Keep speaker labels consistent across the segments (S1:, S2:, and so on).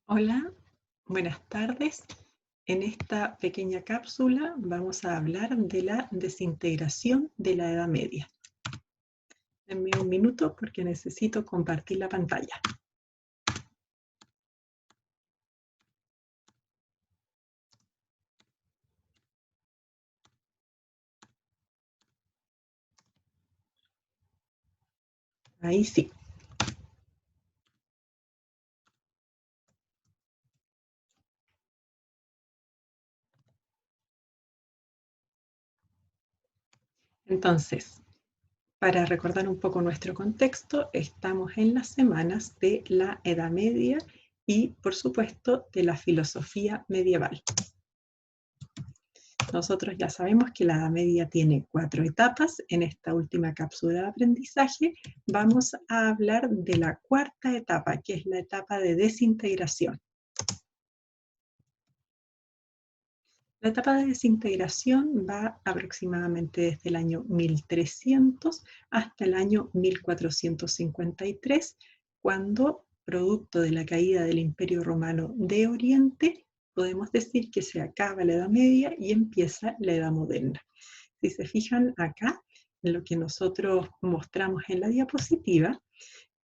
S1: Hola, buenas tardes. En esta pequeña cápsula vamos a hablar de la desintegración de la Edad Media. Denme un minuto porque necesito compartir la pantalla. Ahí sí. Entonces, para recordar un poco nuestro contexto, estamos en las semanas de la Edad Media y, por supuesto, de la filosofía medieval. Nosotros ya sabemos que la Edad Media tiene 4 etapas. En esta última cápsula de aprendizaje vamos a hablar de la cuarta etapa, que es la etapa de desintegración. La etapa de desintegración va aproximadamente desde el año 1300 hasta el año 1453, cuando, producto de la caída del Imperio Romano de Oriente, podemos decir que se acaba la Edad Media y empieza la Edad Moderna. Si se fijan acá, en lo que nosotros mostramos en la diapositiva,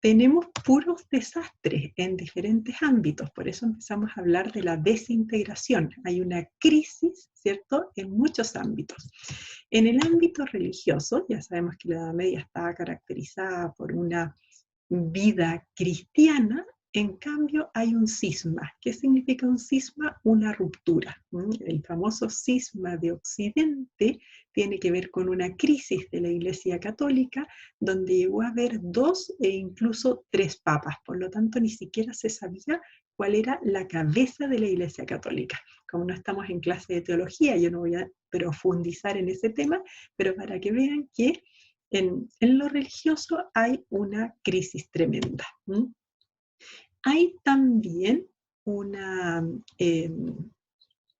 S1: tenemos puros desastres en diferentes ámbitos, por eso empezamos a hablar de la desintegración. Hay una crisis, ¿cierto?, en muchos ámbitos. En el ámbito religioso, ya sabemos que la Edad Media estaba caracterizada por una vida cristiana. En cambio, hay un cisma. ¿Qué significa un cisma? Una ruptura. El famoso cisma de Occidente tiene que ver con una crisis de la Iglesia Católica, donde llegó a haber 2 e incluso 3 papas. Por lo tanto, ni siquiera se sabía cuál era la cabeza de la Iglesia Católica. Como no estamos en clase de teología, yo no voy a profundizar en ese tema, pero para que vean que en lo religioso hay una crisis tremenda. Hay también una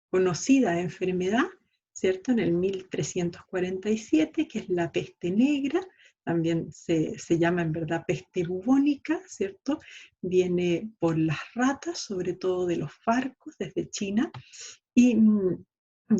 S1: conocida enfermedad, ¿cierto? En el 1347, que es la peste negra. También se llama en verdad peste bubónica, ¿cierto? Viene por las ratas, sobre todo de los farcos, desde China, y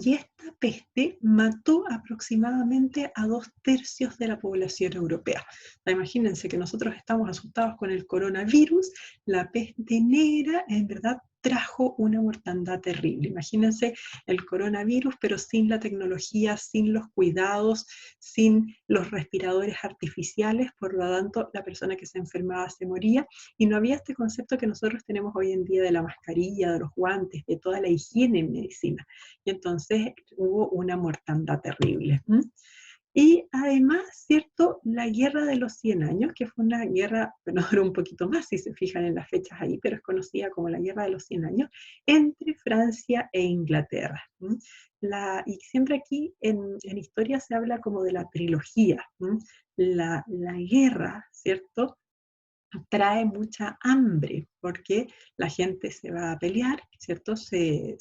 S1: y esta peste mató aproximadamente a 2/3 de la población europea. Imagínense que nosotros estamos asustados con el coronavirus, la peste negra en verdad trajo una mortandad terrible. Imagínense el coronavirus, pero sin la tecnología, sin los cuidados, sin los respiradores artificiales, por lo tanto la persona que se enfermaba se moría, y no había este concepto que nosotros tenemos hoy en día de la mascarilla, de los guantes, de toda la higiene en medicina. Y entonces hubo una mortandad terrible. Y además, ¿cierto? La guerra de los 100 años, que fue una guerra, bueno, duró un poquito más si se fijan en las fechas ahí, pero es conocida como la guerra de los 100 años, entre Francia e Inglaterra. Y siempre aquí en historia se habla como de la trilogía. La guerra, ¿cierto?, trae mucha hambre, porque la gente se va a pelear, ¿cierto? Se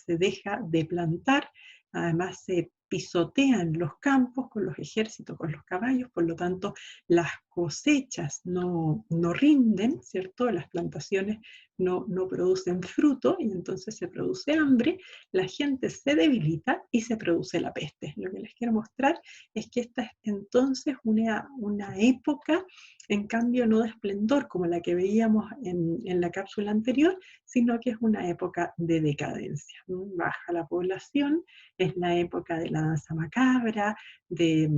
S1: deja de plantar, además se pisotean los campos con los ejércitos, con los caballos, por lo tanto las cosechas no rinden, ¿cierto? Las plantaciones no producen fruto y entonces se produce hambre, la gente se debilita y se produce la peste. Lo que les quiero mostrar es que esta es entonces una época, en cambio, no de esplendor como la que veíamos en la cápsula anterior, sino que es una época de decadencia. Baja la población, es la época de la danza macabra, de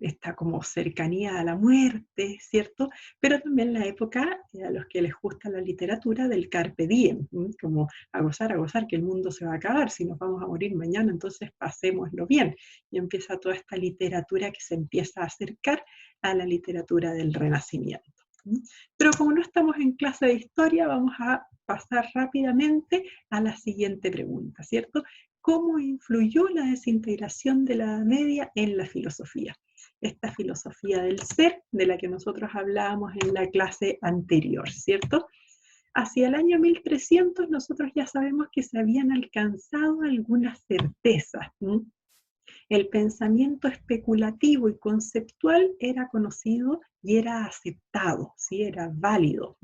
S1: esta como cercanía a la muerte, ¿cierto? Pero también la época, a los que les gusta la literatura, del carpe diem, como a gozar, que el mundo se va a acabar, si nos vamos a morir mañana, entonces pasémoslo bien. Y empieza toda esta literatura que se empieza a acercar a la literatura del Renacimiento. Pero como no estamos en clase de historia, vamos a pasar rápidamente a la siguiente pregunta, ¿cierto? ¿Cómo influyó la desintegración de la Edad Media en la filosofía? Esta filosofía del ser de la que nosotros hablábamos en la clase anterior, ¿cierto? Hacia el año 1300 nosotros ya sabemos que se habían alcanzado algunas certezas. El pensamiento especulativo y conceptual era conocido y era aceptado, ¿sí? Era válido.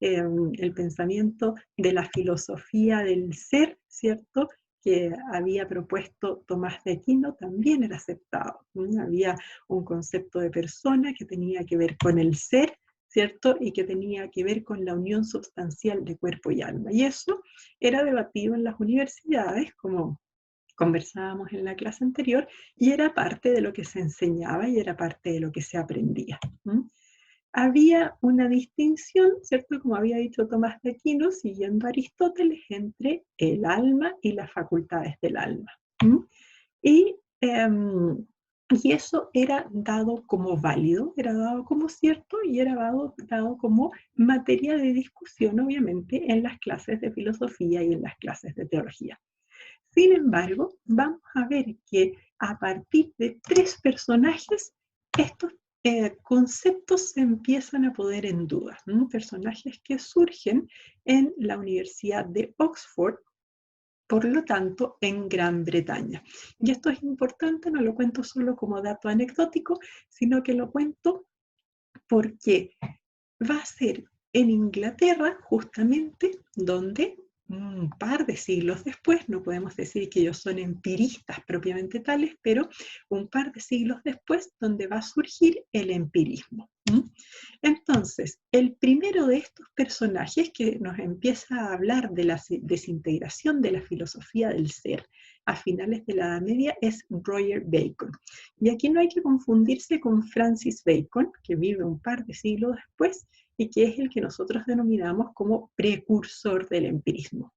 S1: El pensamiento de la filosofía del ser, ¿cierto?, que había propuesto Tomás de Aquino también era aceptado. Había un concepto de persona que tenía que ver con el ser, ¿cierto? Y que tenía que ver con la unión sustancial de cuerpo y alma. Y eso era debatido en las universidades, como conversábamos en la clase anterior, y era parte de lo que se enseñaba y era parte de lo que se aprendía. Había una distinción, ¿cierto? Como había dicho Tomás de Aquino, siguiendo a Aristóteles, entre el alma y las facultades del alma. Y, y eso era dado como válido, era dado como cierto y era dado como materia de discusión, obviamente, en las clases de filosofía y en las clases de teología. Sin embargo, vamos a ver que a partir de 3 personajes, estos conceptos se empiezan a poner en duda. Personajes que surgen en la Universidad de Oxford, por lo tanto, en Gran Bretaña. Y esto es importante, no lo cuento solo como dato anecdótico, sino que lo cuento porque va a ser en Inglaterra, justamente, donde un par de siglos después, no podemos decir que ellos son empiristas propiamente tales, pero un par de siglos después, donde va a surgir el empirismo. Entonces, el primero de estos personajes que nos empieza a hablar de la desintegración de la filosofía del ser a finales de la Edad Media es Roger Bacon. Y aquí no hay que confundirse con Francis Bacon, que vive un par de siglos después y que es el que nosotros denominamos como precursor del empirismo.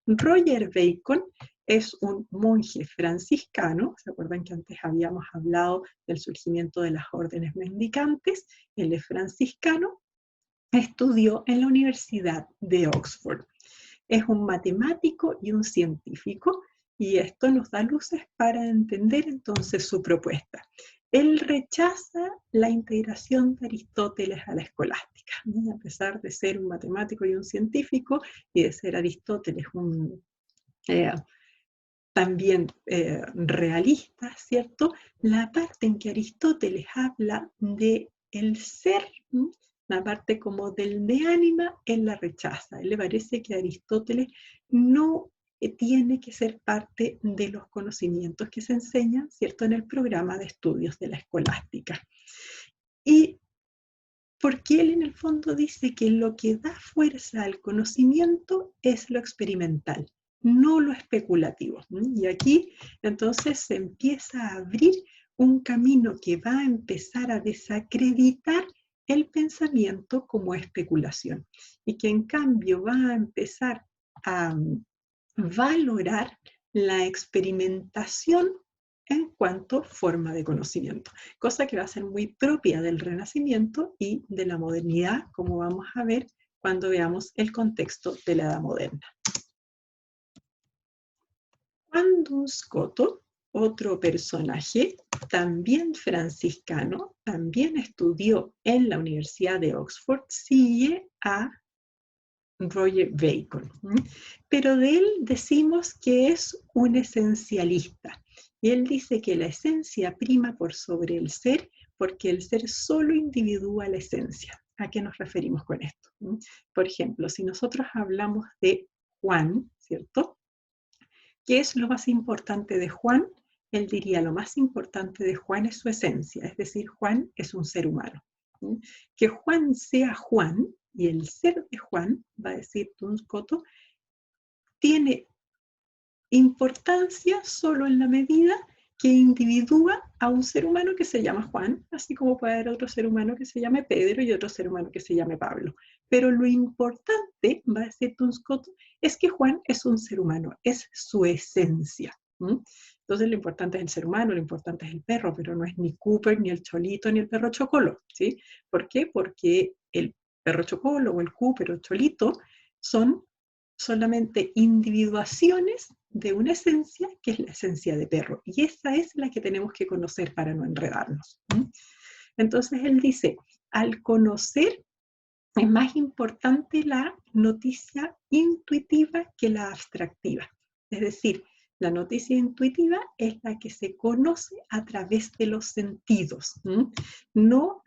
S1: Roger Bacon es un monje franciscano. ¿Se acuerdan que antes habíamos hablado del surgimiento de las órdenes mendicantes? Él es franciscano, estudió en la Universidad de Oxford. Es un matemático y un científico, y esto nos da luces para entender entonces su propuesta. Él rechaza la integración de Aristóteles a la escolástica. A pesar de ser un matemático y un científico, y de ser Aristóteles un también realista, ¿cierto? La parte en que Aristóteles habla de el ser, la parte como del me ánima, él la rechaza. Él le parece que Aristóteles no tiene que ser parte de los conocimientos que se enseñan, ¿cierto?, en el programa de estudios de la escolástica. Y porque él en el fondo dice que lo que da fuerza al conocimiento es lo experimental, no lo especulativo. Y aquí entonces se empieza a abrir un camino que va a empezar a desacreditar el pensamiento como especulación y que en cambio va a empezar a valorar la experimentación en cuanto forma de conocimiento, cosa que va a ser muy propia del Renacimiento y de la modernidad, como vamos a ver cuando veamos el contexto de la Edad Moderna. Juan Duns Scoto, otro personaje, también franciscano, también estudió en la Universidad de Oxford, sigue a Roger Bacon, pero de él decimos que es un esencialista. Y él dice que la esencia prima por sobre el ser, porque el ser solo individúa la esencia. ¿A qué nos referimos con esto? Por ejemplo, si nosotros hablamos de Juan, ¿cierto? ¿Qué es lo más importante de Juan? Él diría, lo más importante de Juan es su esencia, es decir, Juan es un ser humano. Que Juan sea Juan, y el ser de Juan, va a decir Duns Scoto, tiene importancia solo en la medida que individúa a un ser humano que se llama Juan, así como puede haber otro ser humano que se llame Pedro y otro ser humano que se llame Pablo. Pero lo importante, va a decir Duns Scoto, es que Juan es un ser humano, es su esencia. Entonces lo importante es el ser humano, lo importante es el perro, pero no es ni Cooper, ni el Cholito, ni el perro Chocolo, ¿sí? ¿Por qué? Porque el perro Chocolo o el Cooper o Cholito son solamente individuaciones de una esencia que es la esencia de perro. Y esa es la que tenemos que conocer para no enredarnos. Entonces él dice, al conocer es más importante la noticia intuitiva que la abstractiva. Es decir, La noticia intuitiva es la que se conoce a través de los sentidos, no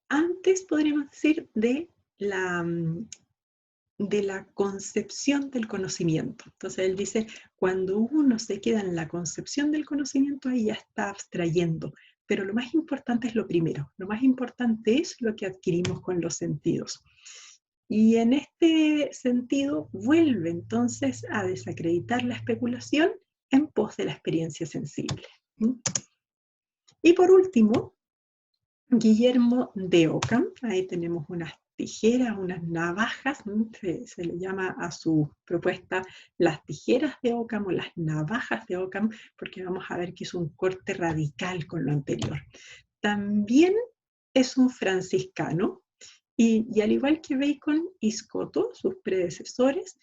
S1: antes, podríamos decir, de la concepción del conocimiento. Entonces él dice, cuando uno se queda en la concepción del conocimiento, ahí ya está abstrayendo. Pero lo más importante es lo primero. Lo más importante es lo que adquirimos con los sentidos. Y en este sentido vuelve entonces a desacreditar la especulación en pos de la experiencia sensible. Y por último, Guillermo de Ockham, ahí tenemos unas tijeras, unas navajas, se le llama a su propuesta las tijeras de Ockham o las navajas de Ockham, porque vamos a ver que es un corte radical con lo anterior. También es un franciscano, y al igual que Bacon y Scotto, sus predecesores,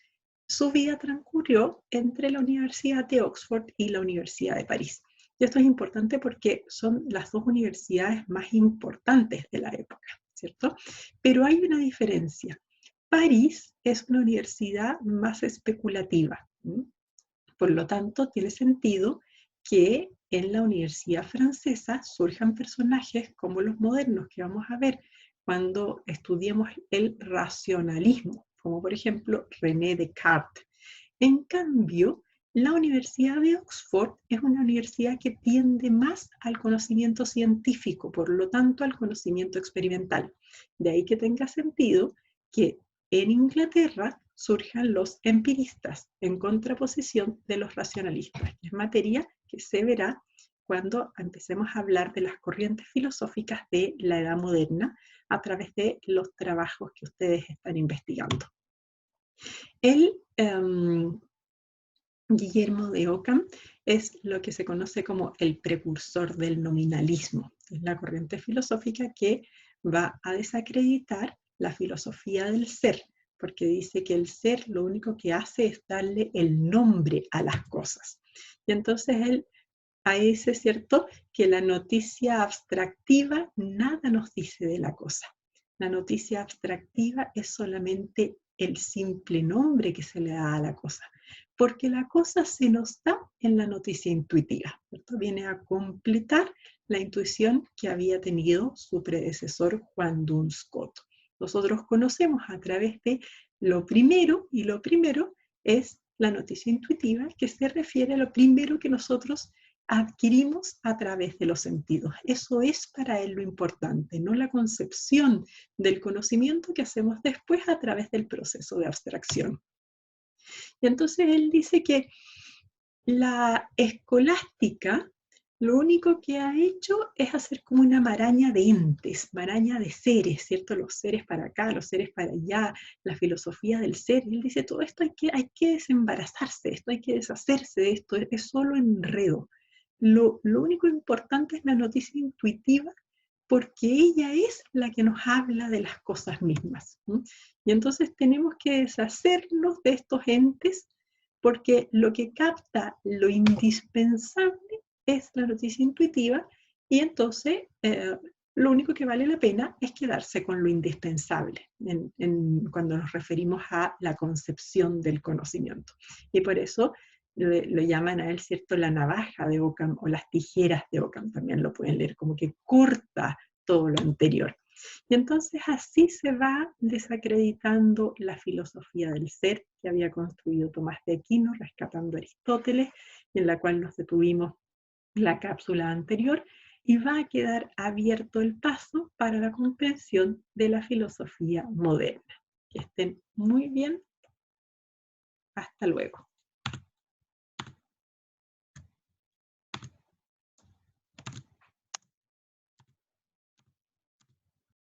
S1: su vida transcurrió entre la Universidad de Oxford y la Universidad de París. Y esto es importante porque son las dos universidades más importantes de la época, ¿cierto? Pero hay una diferencia. París es una universidad más especulativa. Por lo tanto, tiene sentido que en la Universidad Francesa surjan personajes como los modernos que vamos a ver cuando estudiemos el racionalismo, como por ejemplo René Descartes. En cambio, la Universidad de Oxford es una universidad que tiende más al conocimiento científico, por lo tanto al conocimiento experimental. De ahí que tenga sentido que en Inglaterra surjan los empiristas en contraposición de los racionalistas, que es materia que se verá cuando empecemos a hablar de las corrientes filosóficas de la Edad Moderna a través de los trabajos que ustedes están investigando. Guillermo de Ockham es lo que se conoce como el precursor del nominalismo. Es la corriente filosófica que va a desacreditar la filosofía del ser, porque dice que el ser lo único que hace es darle el nombre a las cosas. Y entonces él ahí dice, ¿cierto?, que la noticia abstractiva nada nos dice de la cosa. La noticia abstractiva es solamente el simple nombre que se le da a la cosa, porque la cosa se nos da en la noticia intuitiva, ¿cierto? Viene a completar la intuición que había tenido su predecesor Juan Duns Scoto. Nosotros conocemos a través de lo primero, y lo primero es la noticia intuitiva, que se refiere a lo primero que nosotros adquirimos a través de los sentidos. Eso es para él lo importante, no la concepción del conocimiento que hacemos después a través del proceso de abstracción. Y entonces él dice que la escolástica lo único que ha hecho es hacer como una maraña de entes, maraña de seres, ¿cierto? Los seres para acá, los seres para allá, la filosofía del ser. Y él dice, todo esto hay que desembarazarse, esto hay que deshacerse de esto, es solo enredo. Lo único importante es la noticia intuitiva, porque ella es la que nos habla de las cosas mismas. Y entonces tenemos que deshacernos de estos entes, porque lo que capta lo indispensable es la noticia intuitiva, y entonces lo único que vale la pena es quedarse con lo indispensable cuando nos referimos a la concepción del conocimiento. Y por eso lo llaman a él, ¿cierto?, la navaja de Ockham o las tijeras de Ockham, también lo pueden leer, como que corta todo lo anterior. Y entonces así se va desacreditando la filosofía del ser que había construido Tomás de Aquino, rescatando a Aristóteles, y en la cual nos detuvimos la cápsula anterior, y va a quedar abierto el paso para la comprensión de la filosofía moderna. Que estén muy bien. Hasta luego.